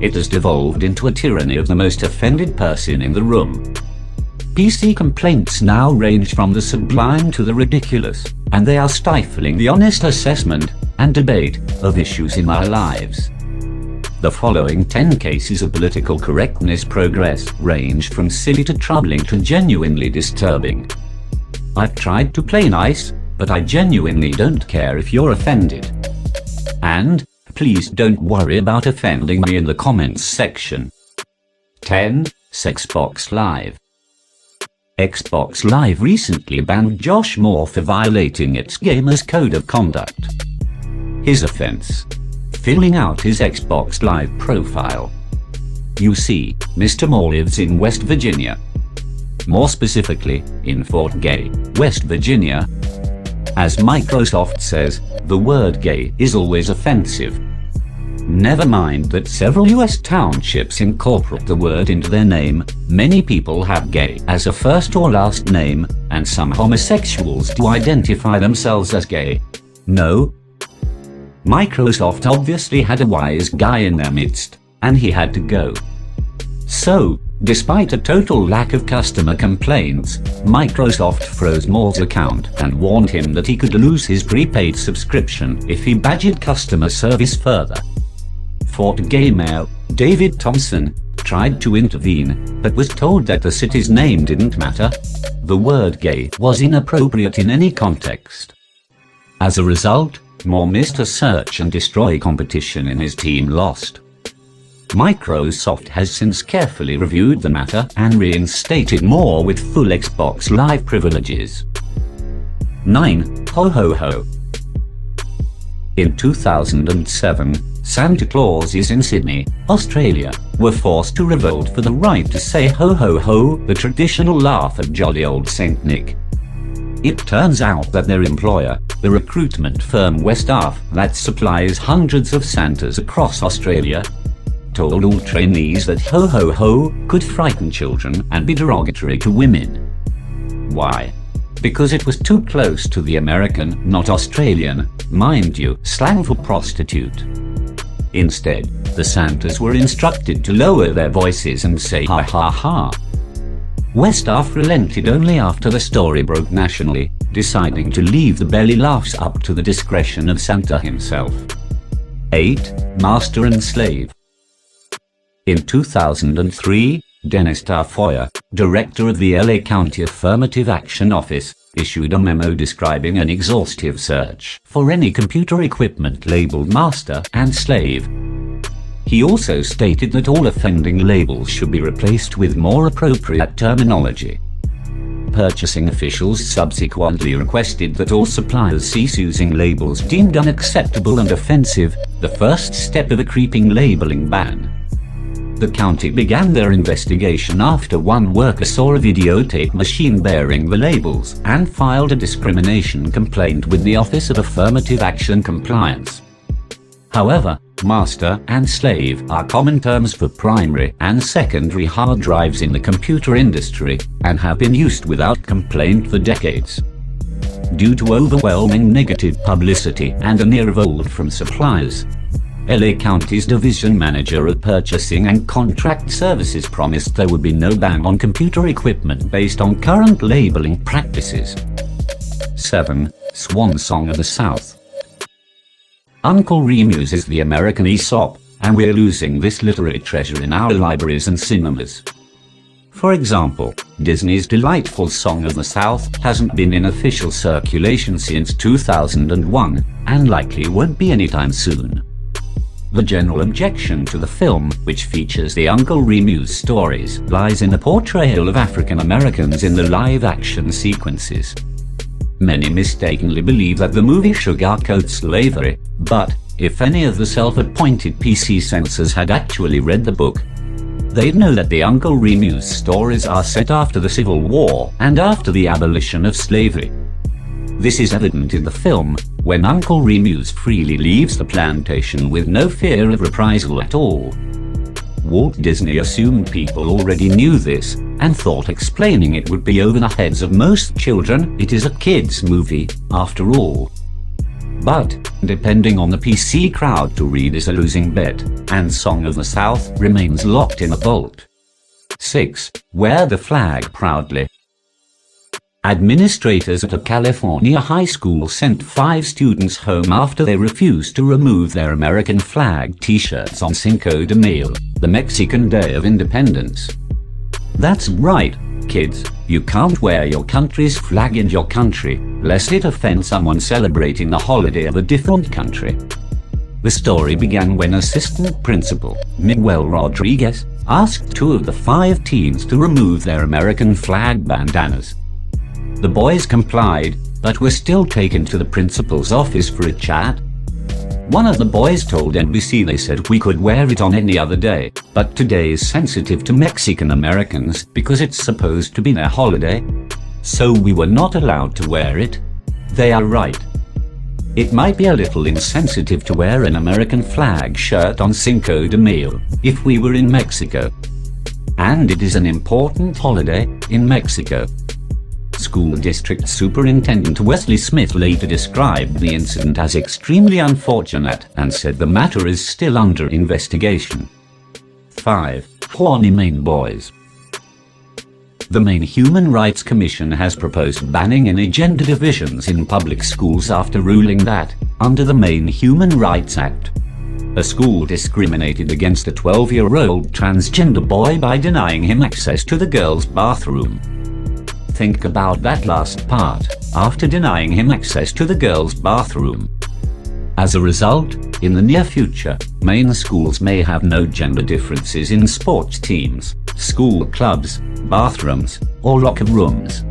it has devolved into a tyranny of the most offended person in the room. PC complaints now range from the sublime to the ridiculous, and they are stifling the honest assessment and debate of issues in our lives. The following 10 cases of political correctness progress range from silly to troubling to genuinely disturbing. I've tried to play nice, but I genuinely don't care if you're offended. And please don't worry about offending me in the comments section. 10. Xbox Live. Xbox Live recently banned Josh Moore for violating its gamers' code of conduct. His offense: filling out his Xbox Live profile. You see, Mr. Moore lives in West Virginia. More specifically, in Fort Gay, West Virginia. As Microsoft says, the word gay is always offensive. Never mind that several US townships incorporate the word into their name, many people have gay as a first or last name, and some homosexuals do identify themselves as gay. No. Microsoft obviously had a wise guy in their midst, and he had to go. So, despite a total lack of customer complaints, Microsoft froze Moore's account and warned him that he could lose his prepaid subscription if he badgered customer service further. Fort Gay Mayor David Thompson tried to intervene, but was told that the city's name didn't matter. The word gay was inappropriate in any context. As a result, Moore missed a search and destroy competition and his team lost. Microsoft has since carefully reviewed the matter and reinstated Moore with full Xbox Live privileges. 9. Ho ho ho. In 2007, Santa Clauses in Sydney, Australia, were forced to revolt for the right to say ho ho ho, the traditional laugh at jolly old Saint Nick. It turns out that their employer, the recruitment firm Westaff, that supplies hundreds of Santas across Australia, told all trainees that ho ho ho could frighten children and be derogatory to women. Why? Because it was too close to the American, not Australian, mind you, slang for prostitute. Instead, the Santas were instructed to lower their voices and say ha ha ha. Westaff relented only after the story broke nationally, deciding to leave the belly laughs up to the discretion of Santa himself. 8. Master and Slave. In 2003, Dennis Tafoya, director of the LA County Affirmative Action Office, issued a memo describing an exhaustive search for any computer equipment labeled master and slave. He also stated that all offending labels should be replaced with more appropriate terminology. Purchasing officials subsequently requested that all suppliers cease using labels deemed unacceptable and offensive, the first step of a creeping labeling ban. The county began their investigation after one worker saw a videotape machine bearing the labels and filed a discrimination complaint with the Office of Affirmative Action Compliance. However, master and slave are common terms for primary and secondary hard drives in the computer industry and have been used without complaint for decades. Due to overwhelming negative publicity and a near revolt from suppliers, LA County's division manager of purchasing and contract services promised there would be no ban on computer equipment based on current labeling practices. 7. Swan Song of the South. Uncle Remus is the American Aesop, and we're losing this literary treasure in our libraries and cinemas. For example, Disney's delightful Song of the South hasn't been in official circulation since 2001, and likely won't be anytime soon. The general objection to the film, which features the Uncle Remus stories, lies in the portrayal of African Americans in the live-action sequences. Many mistakenly believe that the movie sugarcoats slavery, but if any of the self-appointed PC censors had actually read the book, they'd know that the Uncle Remus stories are set after the Civil War and after the abolition of slavery. This is evident in the film, when Uncle Remus freely leaves the plantation with no fear of reprisal at all. Walt Disney assumed people already knew this, and thought explaining it would be over the heads of most children. It is a kids' movie, after all. But, depending on the PC crowd, to read is a losing bet, and Song of the South remains locked in a vault. 6. Wear the flag proudly. Administrators at a California high school sent 5 students home after they refused to remove their American flag t-shirts on Cinco de Mayo, the Mexican Day of Independence. That's right, kids, you can't wear your country's flag in your country, lest it offend someone celebrating the holiday of a different country. The story began when Assistant Principal Miguel Rodriguez asked 2 of the 5 teens to remove their American flag bandanas. The boys complied, but were still taken to the principal's office for a chat. One of the boys told NBC they said we could wear it on any other day, but today is sensitive to Mexican Americans because it's supposed to be their holiday. So we were not allowed to wear it. They are right. It might be a little insensitive to wear an American flag shirt on Cinco de Mayo if we were in Mexico. And it is an important holiday in Mexico. School District Superintendent Wesley Smith later described the incident as extremely unfortunate and said the matter is still under investigation. 5. Horny Maine boys. The Maine Human Rights Commission has proposed banning any gender divisions in public schools after ruling that, under the Maine Human Rights Act, a school discriminated against a 12-year-old transgender boy by denying him access to the girls' bathroom. Think about that last part, after denying him access to the girls' bathroom. As a result, in the near future, Maine schools may have no gender differences in sports teams, school clubs, bathrooms, or locker rooms.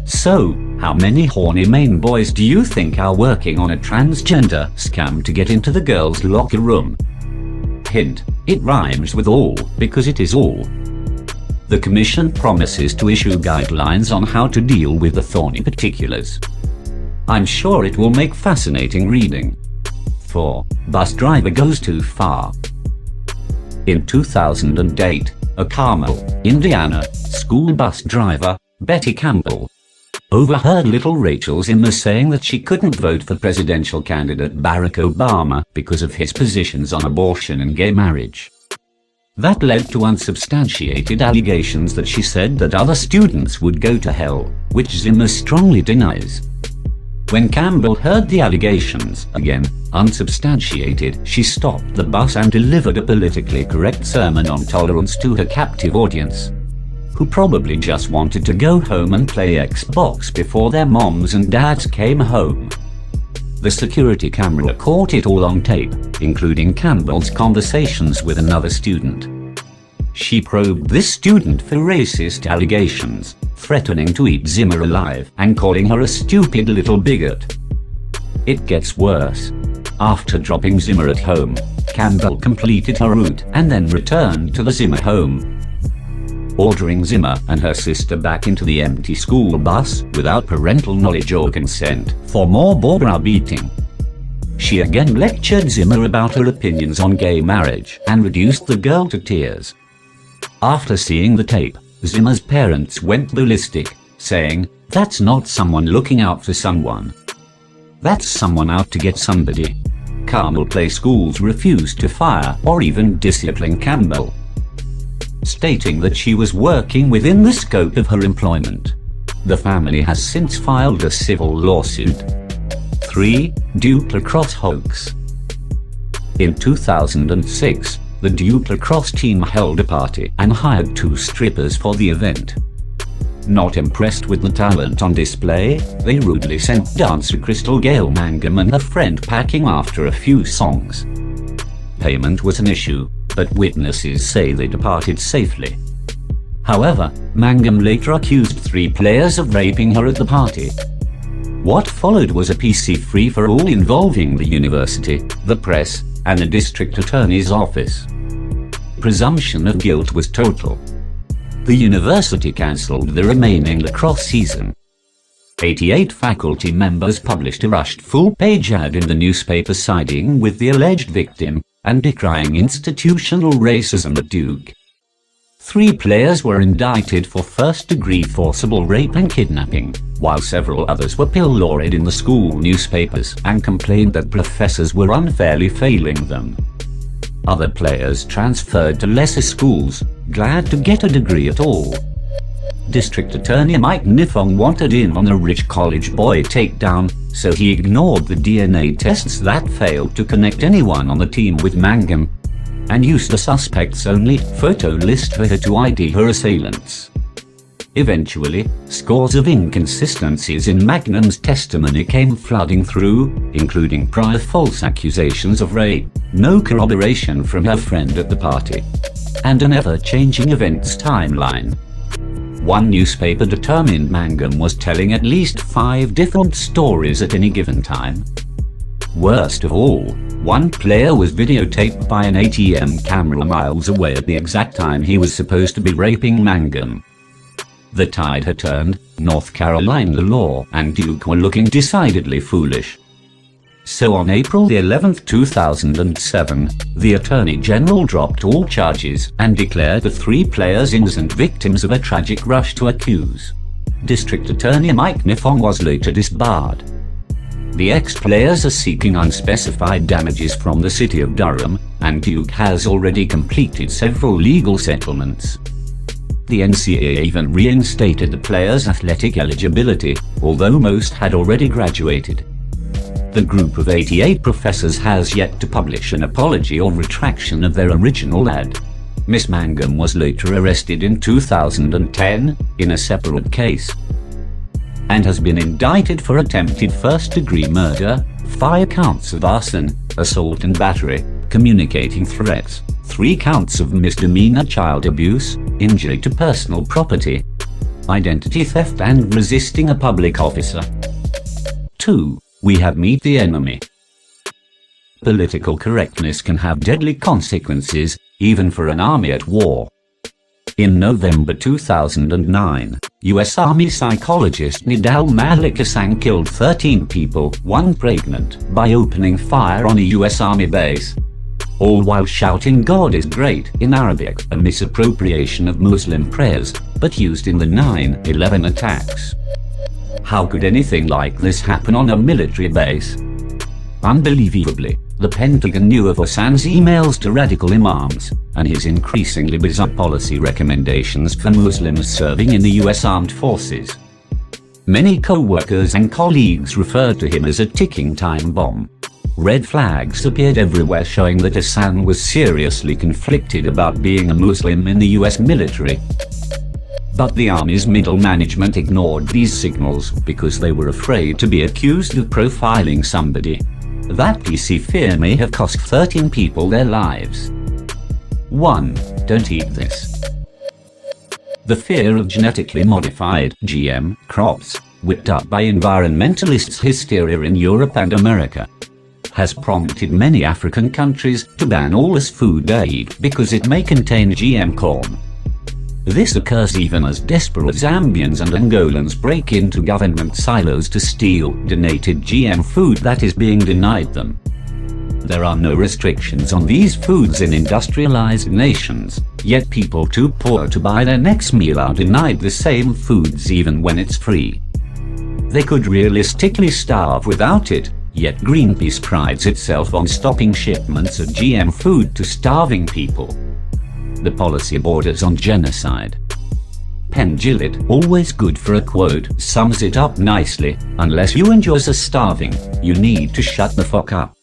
So, how many horny Maine boys do you think are working on a transgender scam to get into the girls' locker room? Hint, it rhymes with all because it is all. The Commission promises to issue guidelines on how to deal with the thorny particulars. I'm sure it will make fascinating reading. 4. Bus driver goes too far. In 2008, a Carmel, Indiana, school bus driver, Betty Campbell, overheard little Rachel Zimmer saying that she couldn't vote for presidential candidate Barack Obama because of his positions on abortion and gay marriage. That led to unsubstantiated allegations that she said that other students would go to hell, which Zimmer strongly denies. When Campbell heard the allegations, again, unsubstantiated, she stopped the bus and delivered a politically correct sermon on tolerance to her captive audience, who probably just wanted to go home and play Xbox before their moms and dads came home. The security camera caught it all on tape, including Campbell's conversations with another student. She probed this student for racist allegations, threatening to eat Zimmer alive and calling her a stupid little bigot. It gets worse. After dropping Zimmer at home, Campbell completed her route and then returned to the Zimmer home, ordering Zimmer and her sister back into the empty school bus without parental knowledge or consent for more browbeating. She again lectured Zimmer about her opinions on gay marriage and reduced the girl to tears. After seeing the tape, Zimmer's parents went ballistic, saying, "That's not someone looking out for someone. That's someone out to get somebody." Carmel Play schools refused to fire or even discipline Campbell, stating that she was working within the scope of her employment. The family has since filed a civil lawsuit. 3. Duke Lacrosse hoax. In 2006, the Duke Lacrosse team held a party and hired 2 strippers for the event. Not impressed with the talent on display, they rudely sent dancer Crystal Gail Mangum and her friend packing after a few songs. Payment was an issue, but witnesses say they departed safely. However, Mangum later accused 3 players of raping her at the party. What followed was a PC free-for-all involving the university, the press, and the district attorney's office. Presumption of guilt was total. The university cancelled the remaining lacrosse season. 88 faculty members published a rushed full-page ad in the newspaper siding with the alleged victim and decrying institutional racism at Duke. 3 players were indicted for first-degree forcible rape and kidnapping, while several others were pilloried in the school newspapers and complained that professors were unfairly failing them. Other players transferred to lesser schools, glad to get a degree at all. District Attorney Mike Nifong wanted in on a rich college boy takedown, so he ignored the DNA tests that failed to connect anyone on the team with Mangum, and used the suspect's only photo list for her to ID her assailants. Eventually, scores of inconsistencies in Magnum's testimony came flooding through, including prior false accusations of rape, no corroboration from her friend at the party, and an ever-changing events timeline. One newspaper determined Mangum was telling at least 5 different stories at any given time. Worst of all, one player was videotaped by an ATM camera miles away at the exact time he was supposed to be raping Mangum. The tide had turned. North Carolina law and Duke were looking decidedly foolish. So on April the 11th, 2007, the Attorney General dropped all charges and declared the 3 players innocent victims of a tragic rush to accuse. District Attorney Mike Nifong was later disbarred. The ex-players are seeking unspecified damages from the city of Durham, and Duke has already completed several legal settlements. The NCAA even reinstated the players' athletic eligibility, although most had already graduated. The group of 88 professors has yet to publish an apology or retraction of their original ad. Miss Mangum was later arrested in 2010, in a separate case, and has been indicted for attempted first-degree murder, 5 counts of arson, assault and battery, communicating threats, 3 counts of misdemeanor child abuse, injury to personal property, identity theft and resisting a public officer. 2. We have Meet the Enemy. Political correctness can have deadly consequences, even for an army at war. In November 2009, U.S. Army psychologist Nidal Malikasang killed 13 people, 1 pregnant, by opening fire on a U.S. Army base, all while shouting "God is great" in Arabic, a misappropriation of Muslim prayers, but used in the 9/11 attacks. How could anything like this happen on a military base? Unbelievably, the Pentagon knew of Hassan's emails to radical imams, and his increasingly bizarre policy recommendations for Muslims serving in the U.S. Armed Forces. Many co-workers and colleagues referred to him as a ticking time bomb. Red flags appeared everywhere showing that Hassan was seriously conflicted about being a Muslim in the U.S. military. But the Army's middle management ignored these signals because they were afraid to be accused of profiling somebody. That PC fear may have cost 13 people their lives. 1. Don't eat this. The fear of genetically modified GM crops, whipped up by environmentalists' hysteria in Europe and America, has prompted many African countries to ban all as food aid because it may contain GM corn. This occurs even as desperate Zambians and Angolans break into government silos to steal donated GM food that is being denied them. There are no restrictions on these foods in industrialized nations, yet people too poor to buy their next meal are denied the same foods even when it's free. They could realistically starve without it, yet Greenpeace prides itself on stopping shipments of GM food to starving people. The policy borders on genocide. Penn Jillette, always good for a quote, sums it up nicely: unless you and yours are starving, you need to shut the fuck up.